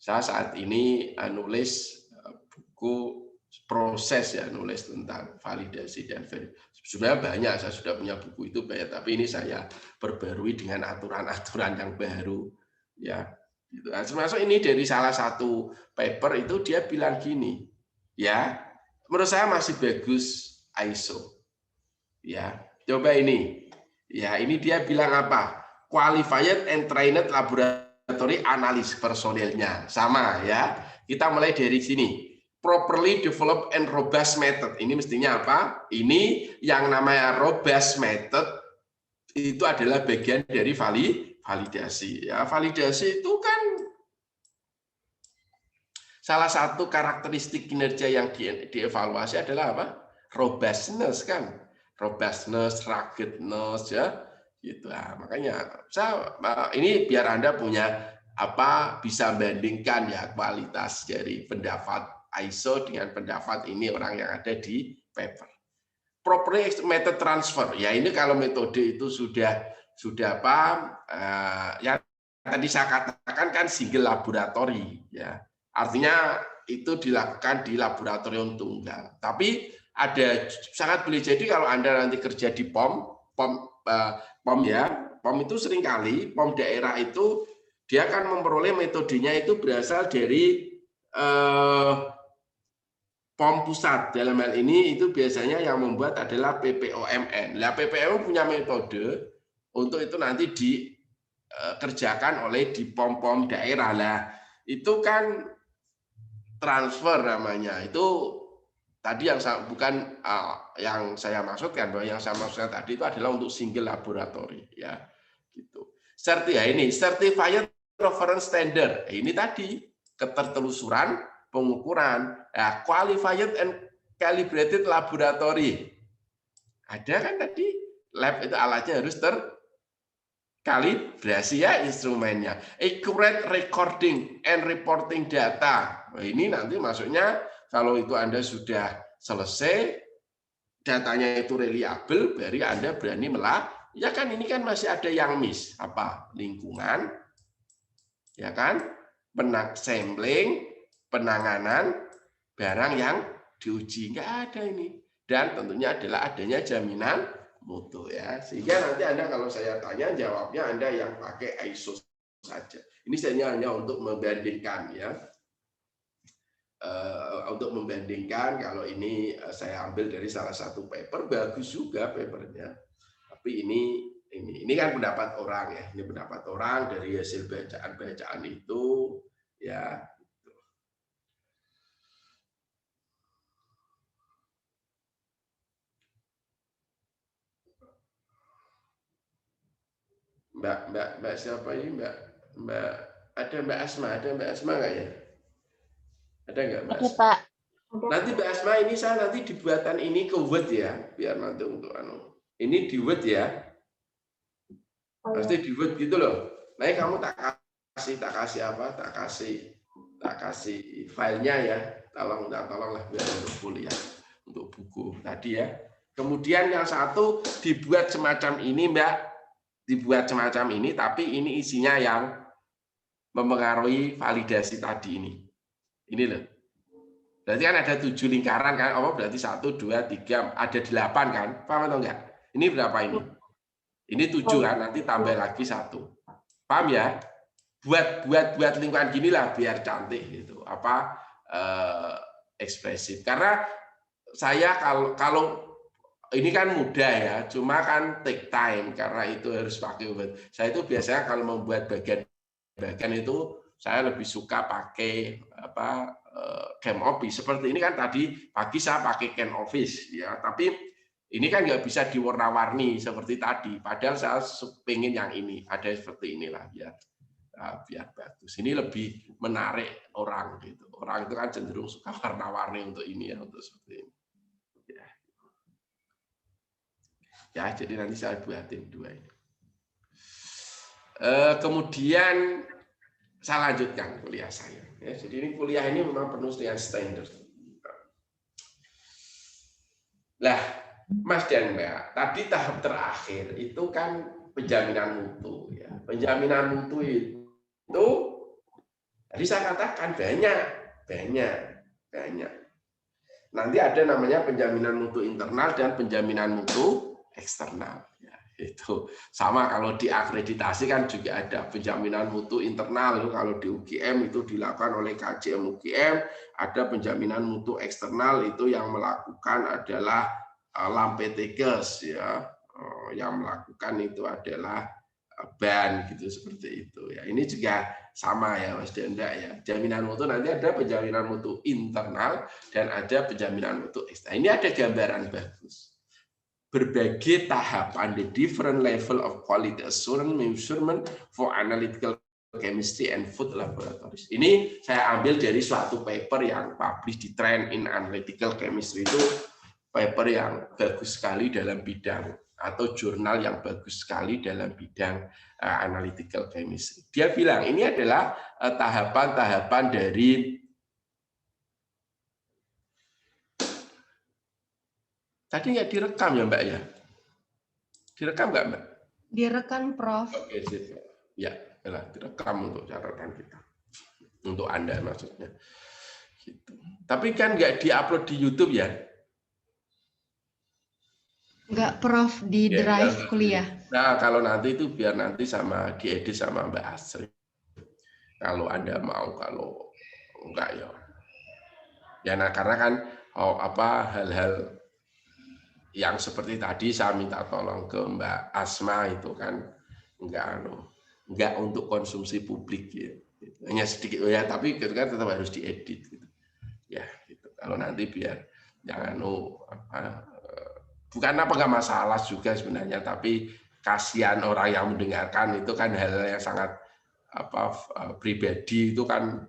Speaker 1: Saya saat ini nulis buku proses ya, nulis tentang validasi dan verifikasi. Sebenarnya banyak, saya sudah punya buku itu banyak, tapi ini saya perbarui dengan aturan-aturan yang baru. Ya, gitu. Nah, termasuk ini dari salah satu paper itu dia bilang gini, ya, menurut saya masih bagus ISO. Ya, coba ini. Ya, ini dia bilang apa? Qualified and trained laboratory laboratory analis personilnya. Sama ya. Kita mulai dari sini. Properly develop and robust method. Ini mestinya apa? Ini yang namanya robust method itu adalah bagian dari validasi. Ya, validasi itu kan salah satu karakteristik kinerja yang dievaluasi adalah apa? Robustness kan. Robustness, ruggedness ya. Gitu. Nah, makanya ini biar Anda punya apa bisa bandingkan ya kualitas dari pendapat ISO dengan pendapat ini orang yang ada di paper. Properly method transfer. Ya ini kalau metode itu sudah apa yang tadi saya katakan kan single laboratory ya. Artinya itu dilakukan di laboratorium tunggal. Tapi ada sangat boleh jadi kalau Anda nanti kerja di POM ya, POM itu seringkali POM daerah itu dia akan memperoleh metodenya itu berasal dari POM pusat. Dalam hal ini itu biasanya yang membuat adalah PPOMN. Nah, PPOMN punya metode untuk itu nanti dikerjakan oleh di POM-POM daerah. Lah, itu kan transfer namanya. Itu tadi yang bukan yang saya maksudkan, bahwa yang saya maksudkan tadi itu adalah untuk single laboratory ya. Gitu. Ini certified reference standard. Ini tadi ketertelusuran pengukuran, ya, qualified and calibrated laboratory. Ada kan tadi lab itu alatnya harus terkalibrasi ya instrumennya. Accurate recording and reporting data. Nah, ini nanti maksudnya kalau itu Anda sudah selesai datanya itu reliable, baru Anda berani ya kan ini kan masih ada yang miss apa lingkungan, ya kan, sampling, penanganan barang yang diuji nggak ada ini, dan tentunya adalah adanya jaminan mutu ya, sehingga nanti Anda kalau saya tanya jawabnya Anda yang pakai ISO saja. Ini saya hanya untuk membandingkan ya, untuk membandingkan. Kalau ini saya ambil dari salah satu paper, bagus juga papernya, tapi ini kan pendapat orang ya, ini pendapat orang dari hasil bacaan itu ya. Mbak siapa ini? Ada Mbak Asma nggak ya? Ada nggak Mbak?
Speaker 2: Oke, Pak.
Speaker 1: Nanti Mbak Asma ini saya nanti dibuatan ini ke Word ya, biar nanti untuk ini di Word ya. Pasti di Word gitu loh. Nah, kamu tak kasih apa? Tak kasih filenya ya. Tolonglah biar untuk kuliah, untuk buku tadi ya. Kemudian yang satu dibuat semacam ini, Mbak. Dibuat semacam ini, tapi ini isinya yang mempengaruhi validasi tadi ini. Ini loh. Berarti kan ada 7 lingkaran kan? Oh, berarti 1, 2, 3, ada 8 kan? Paham atau enggak? Ini berapa ini? Ini 7 kan? Nanti tambah lagi 1. Paham ya? Buat lingkaran gini lah biar cantik gitu. Apa ekspresif. Karena saya kalau ini kan mudah ya, cuma kan take time karena itu harus pakai Word. Saya itu biasanya kalau membuat bagian itu saya lebih suka pakai apa CamOffice. Seperti ini kan tadi pagi saya pakai CamOffice ya, tapi ini kan nggak bisa diwarna-warni seperti tadi. Padahal saya pengen yang ini ada seperti inilah biar bagus. Ini lebih menarik orang gitu. Orang itu kan cenderung suka warna-warni untuk ini ya, untuk seperti ini. Ya, jadi nanti saya buatin 2 ini. Kemudian saya lanjutkan kuliah saya. Ya, jadi ini kuliah ini memang penuh dengan standar. Lah, Mas dan Mbak, tadi tahap terakhir itu kan penjaminan mutu. Ya. Penjaminan mutu itu, tadi saya katakan banyak. Nanti ada namanya penjaminan mutu internal dan penjaminan mutu eksternal. Ya, itu sama kalau di akreditasi kan juga ada penjaminan mutu internal. Kalau di UGM itu dilakukan oleh KJM UGM. Ada penjaminan mutu eksternal itu yang melakukan adalah Lampeteges ya. Yang melakukan itu adalah ban gitu seperti itu ya. Ini juga sama ya Mas Denda ya. Jaminan mutu nanti ada penjaminan mutu internal dan ada penjaminan mutu eksternal. Ini ada gambaran bagus. Berbagai tahapan, the different level of quality assurance measurement for analytical chemistry and food laboratories. Ini saya ambil dari suatu paper yang publish di Trend in Analytical Chemistry. Itu paper yang bagus sekali dalam bidang atau jurnal yang bagus sekali dalam bidang analytical chemistry. Dia bilang ini adalah tahapan-tahapan dari tadi nggak direkam ya Mbak ya? Direkam nggak Mbak?
Speaker 2: Direkam Prof.
Speaker 1: Oke, sip. Ya, direkam untuk catatan kita. Untuk Anda maksudnya. Gitu. Tapi kan nggak diupload di YouTube ya?
Speaker 2: Enggak, Prof, di drive kuliah.
Speaker 1: Nah, kalau nanti itu biar nanti sama diedit sama Mbak Asri. Kalau Anda mau, kalau enggak ya. Ya, nah karena kan hal-hal yang seperti tadi saya minta tolong ke Mbak Asma itu kan enggak untuk konsumsi publik ya. Hanya sedikit ya, tapi itu kan tetap harus diedit gitu. Ya, gitu. Kalau nanti biar jangan bukan apa nggak masalah juga sebenarnya, tapi kasihan orang yang mendengarkan itu kan hal yang sangat pribadi, itu kan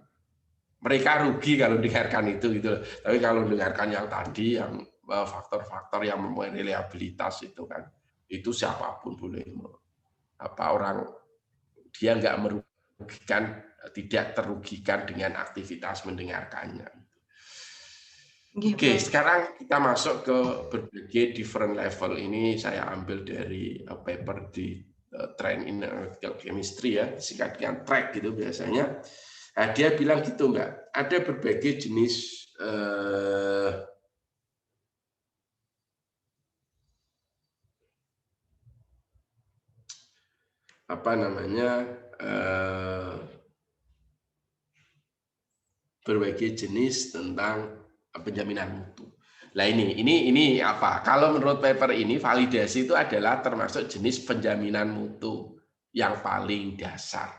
Speaker 1: mereka rugi kalau mendengarkan itu gitu. Tapi kalau mendengarkan yang tadi yang faktor-faktor yang mempunyai reliabilitas itu kan, itu siapapun boleh orang dia nggak merugikan, tidak terugikan dengan aktivitas mendengarkannya. Oke, sekarang kita masuk ke berbagai different level. Ini saya ambil dari paper di Trend in Analytical Chemistry ya, singkat dengan track gitu biasanya. Nah, dia bilang gitu Mbak, ada berbagai jenis berbagai jenis tentang penjaminan mutu. Nah ini apa? Kalau menurut paper ini validasi itu adalah termasuk jenis penjaminan mutu yang paling dasar.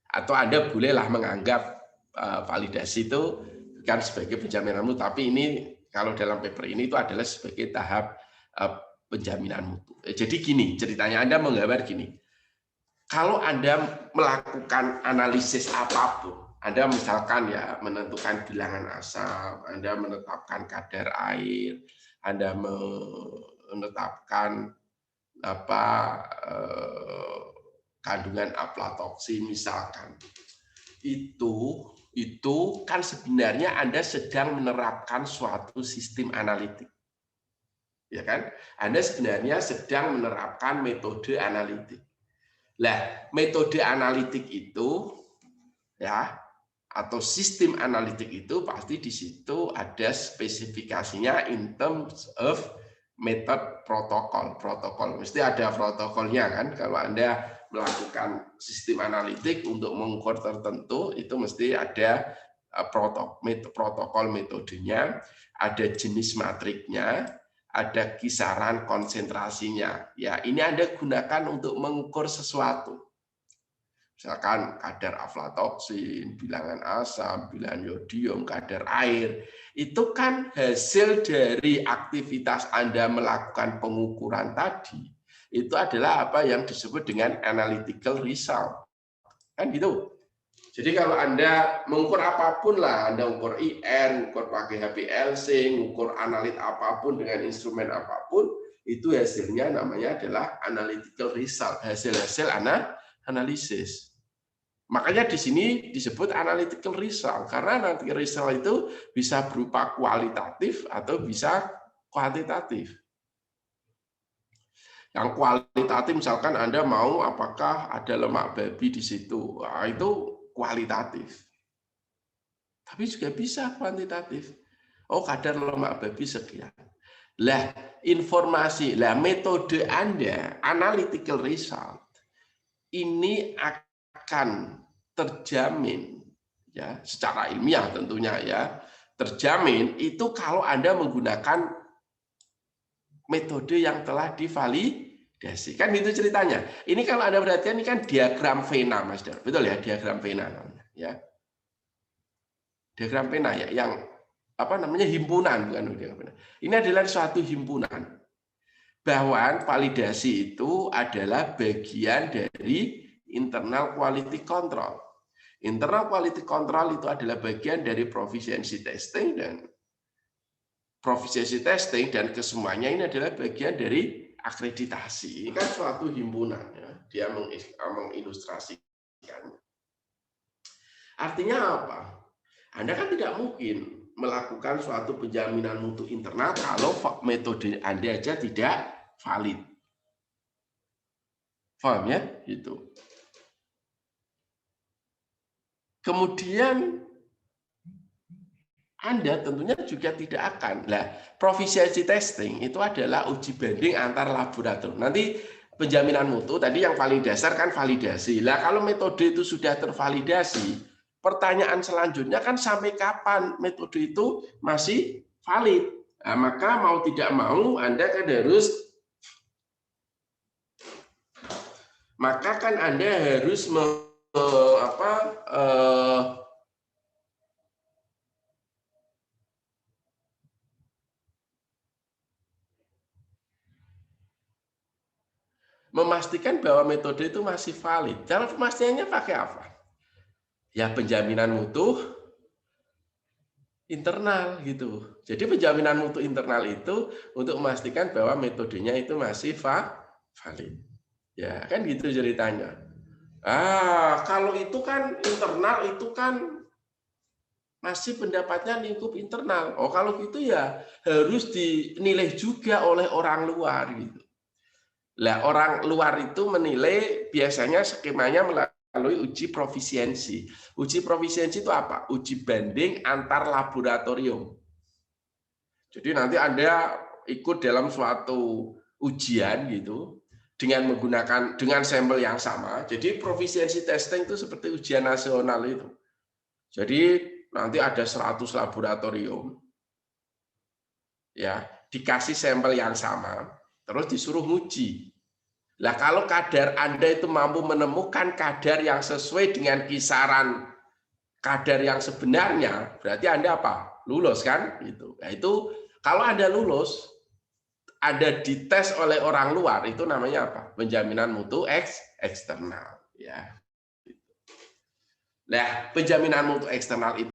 Speaker 1: Atau Anda bolehlah menganggap validasi itu bukan sebagai penjaminan mutu, tapi ini kalau dalam paper ini itu adalah sebagai tahap penjaminan mutu. Jadi gini ceritanya, Anda menggambar gini. Kalau Anda melakukan analisis apapun, Anda misalkan ya menentukan bilangan asam, Anda menetapkan kadar air, Anda menetapkan kandungan aflatoksin misalkan, itu kan sebenarnya Anda sedang menerapkan suatu sistem analitik, ya kan? Anda sebenarnya sedang menerapkan metode analitik. Lah, metode analitik itu ya atau sistem analitik itu pasti di situ ada spesifikasinya in terms of method protokol. Protokol mesti ada protokolnya kan. Kalau Anda melakukan sistem analitik untuk mengukur tertentu itu mesti ada protokol metodenya, ada jenis matriknya, ada kisaran konsentrasinya. Ya, ini Anda gunakan untuk mengukur sesuatu. Misalkan kadar aflatoksin, bilangan asam, bilangan yodium, kadar air. Itu kan hasil dari aktivitas Anda melakukan pengukuran tadi. Itu adalah apa yang disebut dengan analytical result. Kan gitu. Jadi kalau Anda mengukur apapun lah, Anda mengukur IR, mengukur pakai HPLC, mengukur analit apapun dengan instrumen apapun, itu hasilnya namanya adalah analytical result, hasil-hasil analisis. Makanya di sini disebut analytical result, karena nanti result itu bisa berupa kualitatif atau bisa kuantitatif. Yang kualitatif misalkan Anda mau apakah ada lemak babi di situ, nah, itu kualitatif. Tapi juga bisa kuantitatif. Oh, kadar lemak babi sekian. Lah, informasi, metode Anda, analytical result, ini akan terjamin ya secara ilmiah tentunya ya, terjamin itu kalau Anda menggunakan metode yang telah Kan itu ceritanya. Ini kalau Anda perhatikan, ini kan diagram vena, Mas Dar. Betul ya, diagram vena namanya. Ya. Diagram vena ya, yang apa namanya, himpunan, bukan diagram vena. Ini adalah suatu himpunan. Bahwa validasi itu adalah bagian dari internal quality control. Internal quality control itu adalah bagian dari proficiency testing, dan kesemuanya ini adalah bagian dari akreditasi. Ini kan suatu himpunan, ya. Dia mengilustrasikan. Artinya apa? Anda kan tidak mungkin melakukan suatu penjaminan mutu internal kalau metode Anda aja tidak valid. Paham ya? Itu. Kemudian Anda tentunya juga tidak akan. Nah, proficiency testing itu adalah uji banding antar laboratorium. Nanti penjaminan mutu tadi yang paling dasar kan validasi. Lah kalau metode itu sudah tervalidasi, pertanyaan selanjutnya kan sampai kapan metode itu masih valid. Nah, maka mau tidak mau Anda kan harus memastikan bahwa metode itu masih valid. Cara pemastiannya pakai apa? Ya penjaminan mutu internal gitu. Jadi penjaminan mutu internal itu untuk memastikan bahwa metodenya itu masih valid. Ya kan gitu ceritanya. Kalau itu kan internal itu kan masih pendapatnya lingkup internal. Oh kalau gitu ya harus dinilai juga oleh orang luar gitu. Lah orang luar itu menilai biasanya skemanya melalui uji profisiensi. Uji profisiensi itu apa? Uji banding antar laboratorium. Jadi nanti Anda ikut dalam suatu ujian gitu dengan sampel yang sama. Jadi profisiensi testing itu seperti ujian nasional itu. Jadi nanti ada 100 laboratorium. Ya, dikasih sampel yang sama, terus disuruh nguji. Lah kalau kadar Anda itu mampu menemukan kadar yang sesuai dengan kisaran kadar yang sebenarnya, berarti Anda apa? Lulus kan? Gitu. Nah, itu kalau Anda lulus, Anda dites oleh orang luar, itu namanya apa? Penjaminan mutu eksternal. Ya. Nah, penjaminan mutu eksternal itu